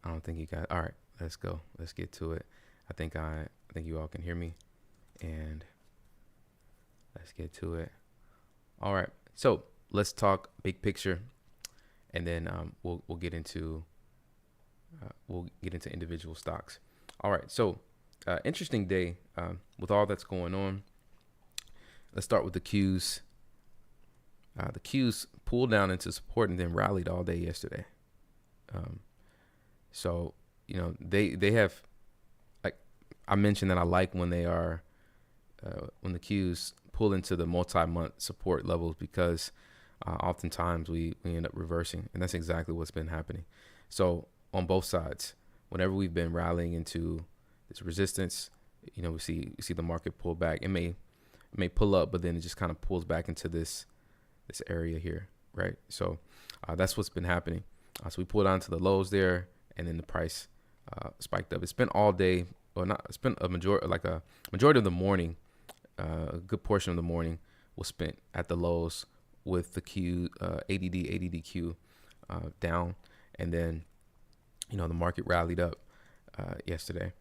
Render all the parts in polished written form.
I don't think you got. All right, let's go. Let's get to it. I think you all can hear me, and let's get to it. All right. So let's talk big picture, and then we'll get into individual stocks. All right. So interesting day with all that's going on. Let's start with the Qs. The Qs pulled down into support and then rallied all day yesterday. Um, so they have, like I mentioned, that I like when they are when the Qs pull into the multi-month support levels, because oftentimes we end up reversing, and that's exactly what's been happening. So on both sides, whenever we've been rallying into this resistance, we see the market pull back. It may pull up, but then it just kind of pulls back into this area here, right? So that's what's been happening. So we pulled onto the lows there, and then the price spiked up. It's been all day, or not. It's been a majority of the morning. A good portion of the morning was spent at the lows with the Q ADDQ down, and then the market rallied up yesterday.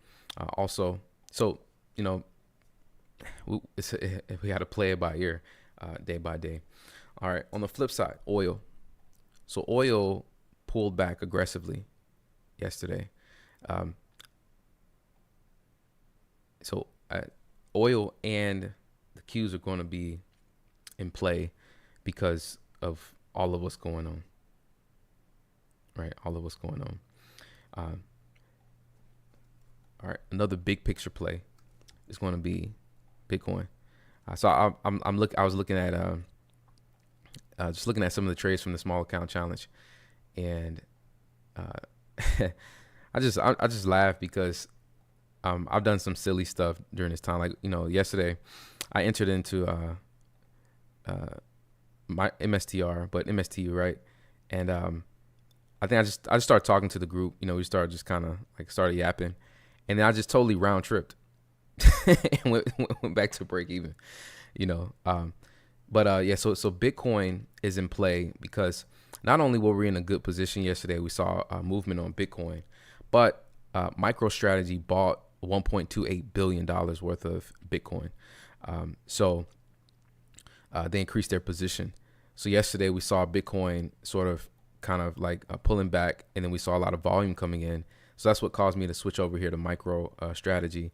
Also, so we had to play it by ear, day by day. All right. On the flip side, oil. So oil pulled back aggressively yesterday. So oil and the Qs are going to be in play because of all of what's going on. Right. All of what's going on. All right. Another big picture play is going to be Bitcoin. So I was looking at just looking at some of the trades from the small account challenge, and I just laugh because I've done some silly stuff during this time. Like yesterday, I entered into my MSTR, but MSTU, right? And I think I just started talking to the group. We started just kind of like started yapping, and then I just totally round tripped and went back to break even. But yeah, so Bitcoin is in play because not only were we in a good position yesterday, we saw a movement on Bitcoin, but MicroStrategy bought $1.28 billion worth of Bitcoin. So they increased their position. So yesterday we saw Bitcoin sort of kind of like pulling back, and then we saw a lot of volume coming in. So that's what caused me to switch over here to MicroStrategy.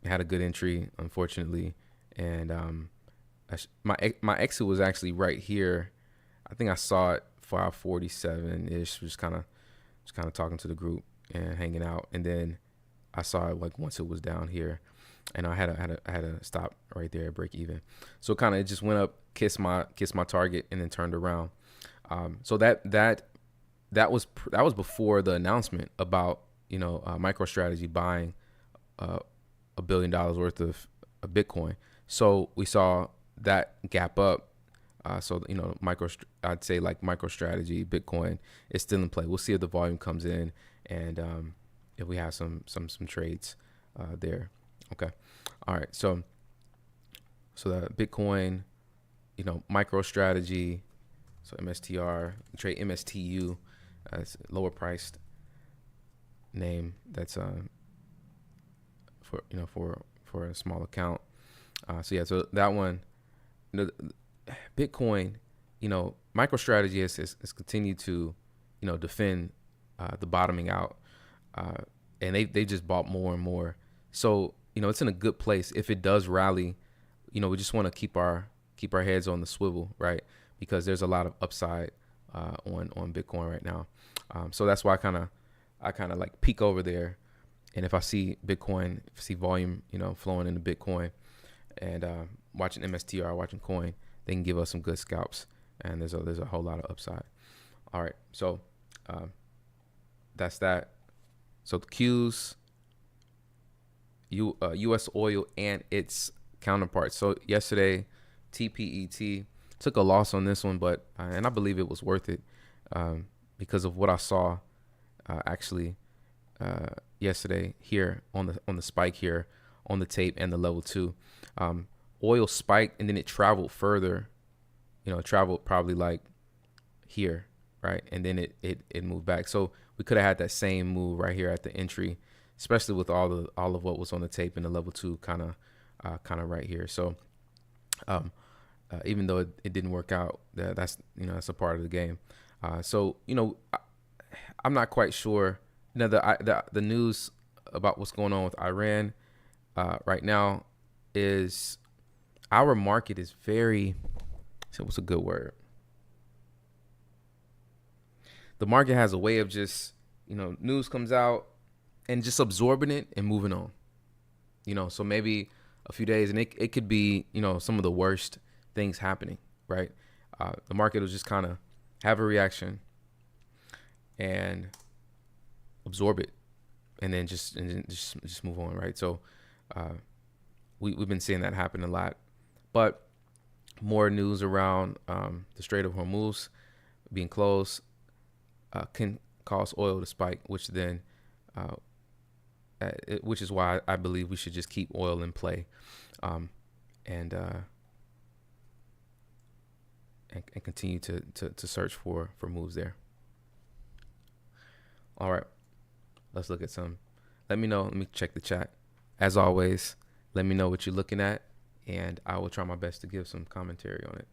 Had a good entry, unfortunately, and my exit was actually right here. I think I saw it 547 ish. Just kind of talking to the group and hanging out, and then I saw it like once it was down here, and I had a stop right there at break even. So it just went up, kissed my target, and then turned around. So that was before the announcement about MicroStrategy buying $1 billion worth of Bitcoin. So we saw that gap up. So I'd say like MicroStrategy, Bitcoin is still in play. We'll see if the volume comes in, and if we have some trades there. Okay. All right. So the Bitcoin, MicroStrategy, so MSTR, trade MSTU, it's a lower priced name that's for a small account. So that one, Bitcoin, MicroStrategy has continued to, defend the bottoming out, and they just bought more and more. So it's in a good place. If it does rally, we just want to keep our heads on the swivel, right? Because there's a lot of upside on Bitcoin right now. So that's why I kind of like peek over there, and if I see Bitcoin, if I see volume, flowing into Bitcoin, and watching MSTR, watching coin, they can give us some good scalps, and there's a whole lot of upside. All right, so that's that. So the Qs, U.S. oil and its counterparts. So yesterday, TPET took a loss on this one, but and I believe it was worth it because of what I saw actually yesterday here on the spike here on the tape and the level 2. Oil spiked, and then it traveled further. It traveled probably like here, right? And then it moved back. So we could have had that same move right here at the entry, especially with all of what was on the tape in the level two kind of right here. So um, even though it didn't work out, that's that's a part of the game. So I'm not quite sure. The news about what's going on with Iran right now is our market is very. So what's a good word? The market has a way of just news comes out and just absorbing it and moving on. So maybe a few days, and it could be some of the worst things happening. Right, the market will just kind of have a reaction and absorb it, and then just move on, right? So we've been seeing that happen a lot, but more news around the Strait of Hormuz being closed can cause oil to spike, which then which is why I believe we should just keep oil in play, and continue to search for moves there. All right, let's look at some. Let me know. Let me check the chat. As always, let me know what you're looking at, and I will try my best to give some commentary on it.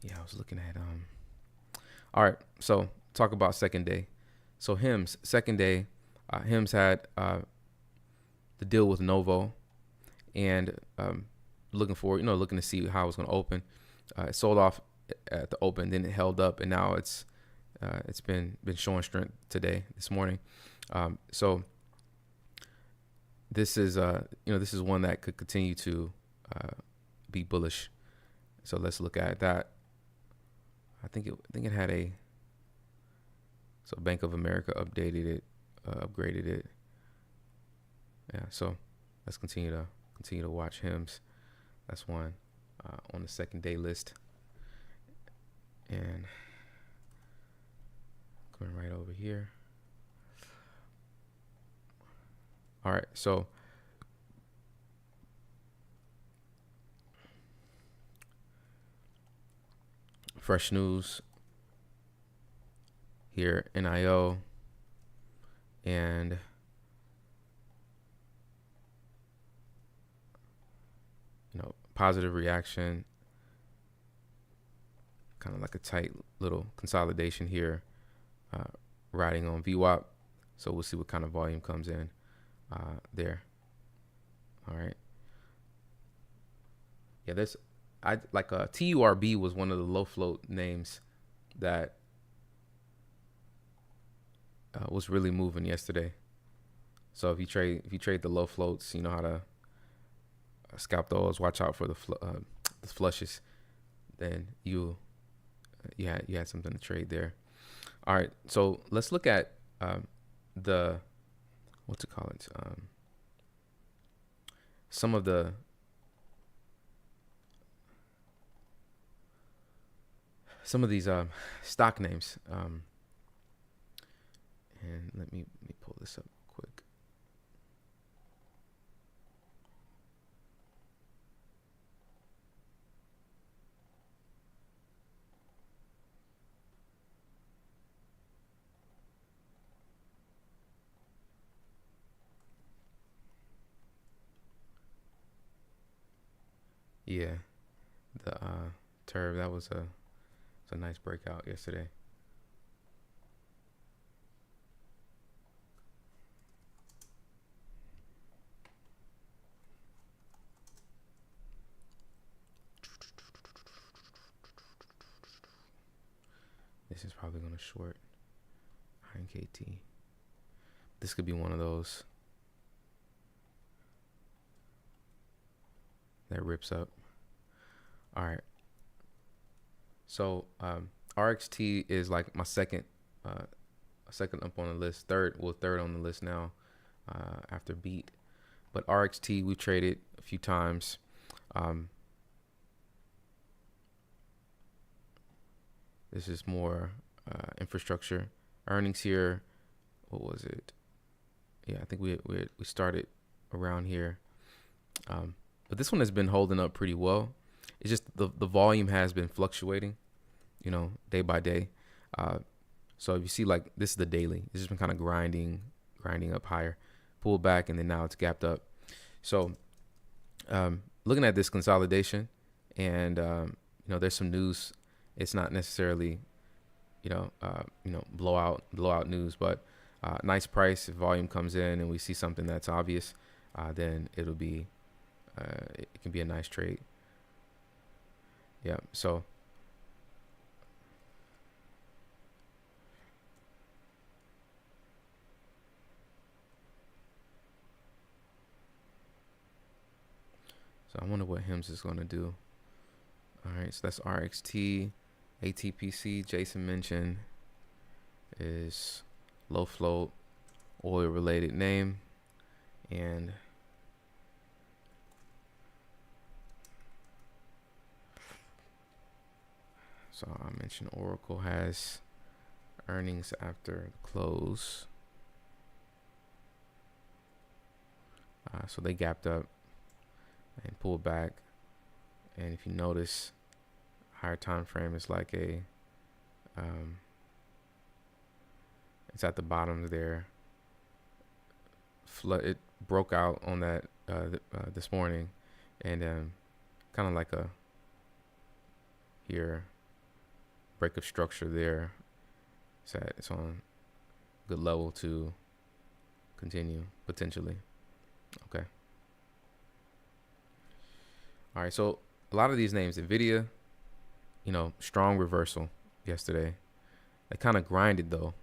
Yeah, I was looking at all right, so talk about second day. So Hims, second day, Hims had the deal with Novo, and looking to see how it was going to open. It sold off at the open, then it held up, and now it's been showing strength this morning. So this is this is one that could continue to be bullish. So let's look at that. I think it had so Bank of America updated it, upgraded it. Yeah, so let's continue to watch Hims. That's one on the second day list. And coming right over here. All right, so fresh news here, NIO, and positive reaction, kind of like a tight little consolidation here, riding on VWAP. So we'll see what kind of volume comes in there. All right. Yeah, TURB was one of the low float names that was really moving yesterday. So if you trade the low floats, you know how to scalp those. Watch out for the flushes. Then you had something to trade there. All right, so let's look at the what's it called? Some of the these stock names. And let me pull this up quick. Yeah, the TURB, that was a nice breakout yesterday. This is probably going to short INKT. This could be one of those that rips up. All right. So RXT is like my second up on the list. Third on the list now after Beat. But RXT we traded a few times. This is more infrastructure earnings here. What was it? Yeah, I think we started around here. But this one has been holding up pretty well. It's just the volume has been fluctuating, day by day. So if you see, like, this is the daily. It's just been kind of grinding up higher, pulled back, and then now it's gapped up. So looking at this consolidation, and there's some news. It's not necessarily blowout news, but nice price. If volume comes in and we see something that's obvious, then it'll be it can be a nice trade. Yeah. So I wonder what HIMS is going to do. All right, so that's RXT. ATPC, Jason mentioned, is low float, oil related name. And so I mentioned Oracle has earnings after close. So they gapped up and pulled back. And if you notice, higher time frame is like it's at the bottom there. It broke out on that this morning, and kind of like a break of structure there. It's on good level to continue potentially. Okay. All right, so a lot of these names, NVIDIA, strong reversal yesterday. They kind of grinded though,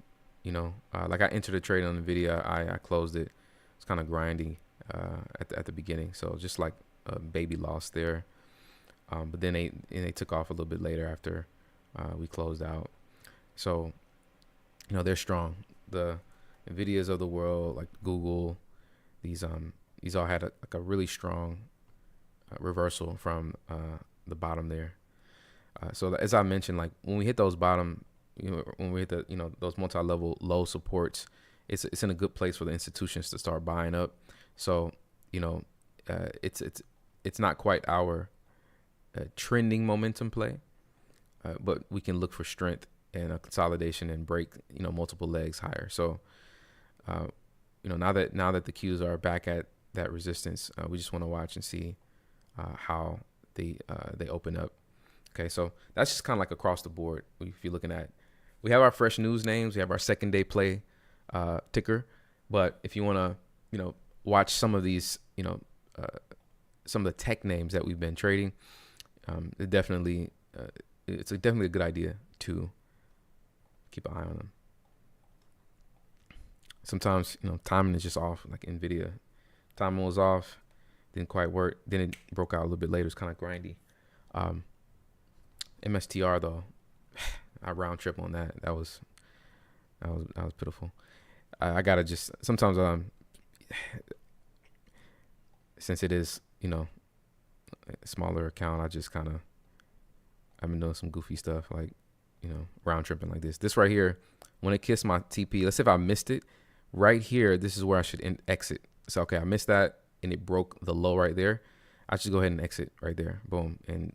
like I entered a trade on NVIDIA, I closed it. It's kind of grinding at the beginning, so just like a baby loss there. But then they took off a little bit later after we closed out. So they're strong. The NVIDIAs of the world, like Google, these all had a really strong reversal from the bottom there. So as I mentioned, like when we hit those bottom, when we hit those multi-level low supports, it's in a good place for the institutions to start buying up. So it's not quite our trending momentum play, but we can look for strength and a consolidation and break multiple legs higher. So now that the Qs are back at that resistance, we just want to watch and see how they open up. Okay, so that's just kind of like across the board. If you're looking at, we have our fresh news names, we have our second day play ticker, but if you want to watch some of these some of the tech names that we've been trading, it's definitely a good idea to keep an eye on them. Sometimes timing is just off, like NVIDIA. Timing was off, didn't quite work. Then it broke out a little bit later. It's kind of grindy. MSTR though, I round trip on that. That was pitiful. I gotta just sometimes since it is a smaller account, I've been doing some goofy stuff like round tripping like this. This right here, when it kissed my TP, let's say if I missed it right here, this is where I should exit. So okay, I missed that and it broke the low right there. I should go ahead and exit right there, boom, and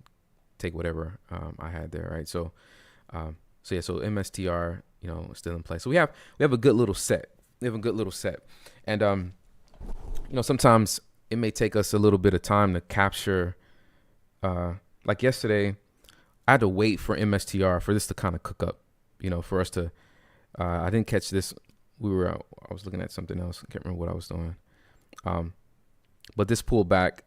take whatever I had there, right? So so MSTR still in place. So we have a good little set. And sometimes it may take us a little bit of time to capture. Like yesterday, I had to wait for MSTR for this to kind of cook up, for us to. I didn't catch this. I was looking at something else. I can't remember what I was doing. But this pulled back,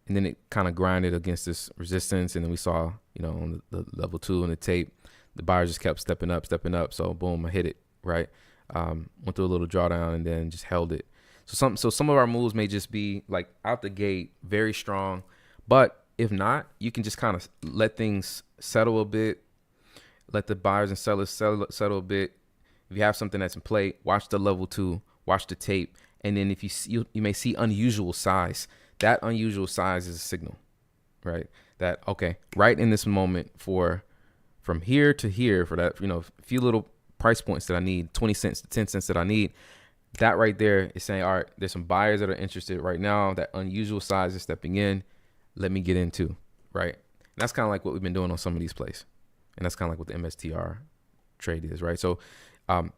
and then it kind of grinded against this resistance, and then we saw, on the level 2 in the tape, the buyer just kept stepping up. So boom, I hit it, right? Went through a little drawdown and then just held it. So some of our moves may just be like out the gate, very strong, but if not, you can just kind of let things settle a bit, let the buyers and sellers settle a bit. If you have something that's in play, watch the level 2, watch the tape, and then if you may see unusual size. That unusual size is a signal, right? That okay, right in this moment from here to here for that few little price points that I need, 20 cents to 10 cents that I need, That right there is saying, all right, there's some buyers that are interested right now. That unusual size is stepping in. Let me get into, right? And that's kind of like what we've been doing on some of these plays. And that's kind of like what the MSTR trade is, right? So, um,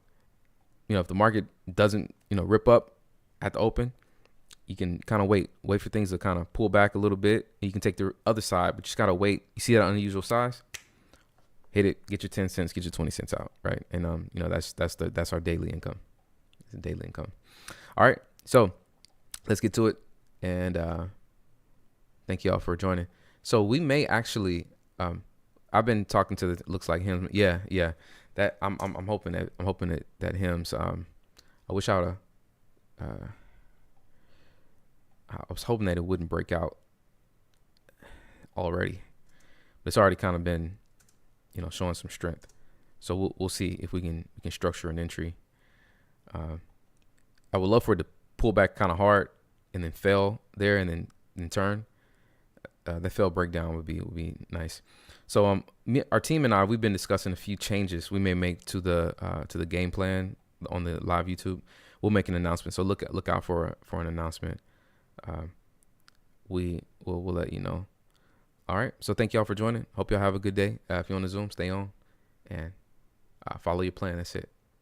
if the market doesn't, rip up at the open, you can kind of wait for things to kind of pull back a little bit. You can take the other side, but you just got to wait. You see that unusual size? Hit it, get your 10 cents, get your 20 cents out, right? And, that's our daily income. It's a daily income. All right. So let's get to it. And thank you all for joining. So we may actually, I've been talking to looks like him. Yeah. That I'm hoping that him's, I wish I would have, I was hoping that it wouldn't break out already, but it's already kind of been, showing some strength. So we'll see if we can structure an entry. I would love for it to pull back kind of hard and then fail there and then turn. The fail breakdown would be nice. So our team and I, we've been discussing a few changes we may make to the game plan on the live YouTube. We'll make an announcement. So look out for an announcement. We'll let you know. All right. So thank y'all for joining. Hope y'all have a good day. If you're on the Zoom, stay on and follow your plan. That's it.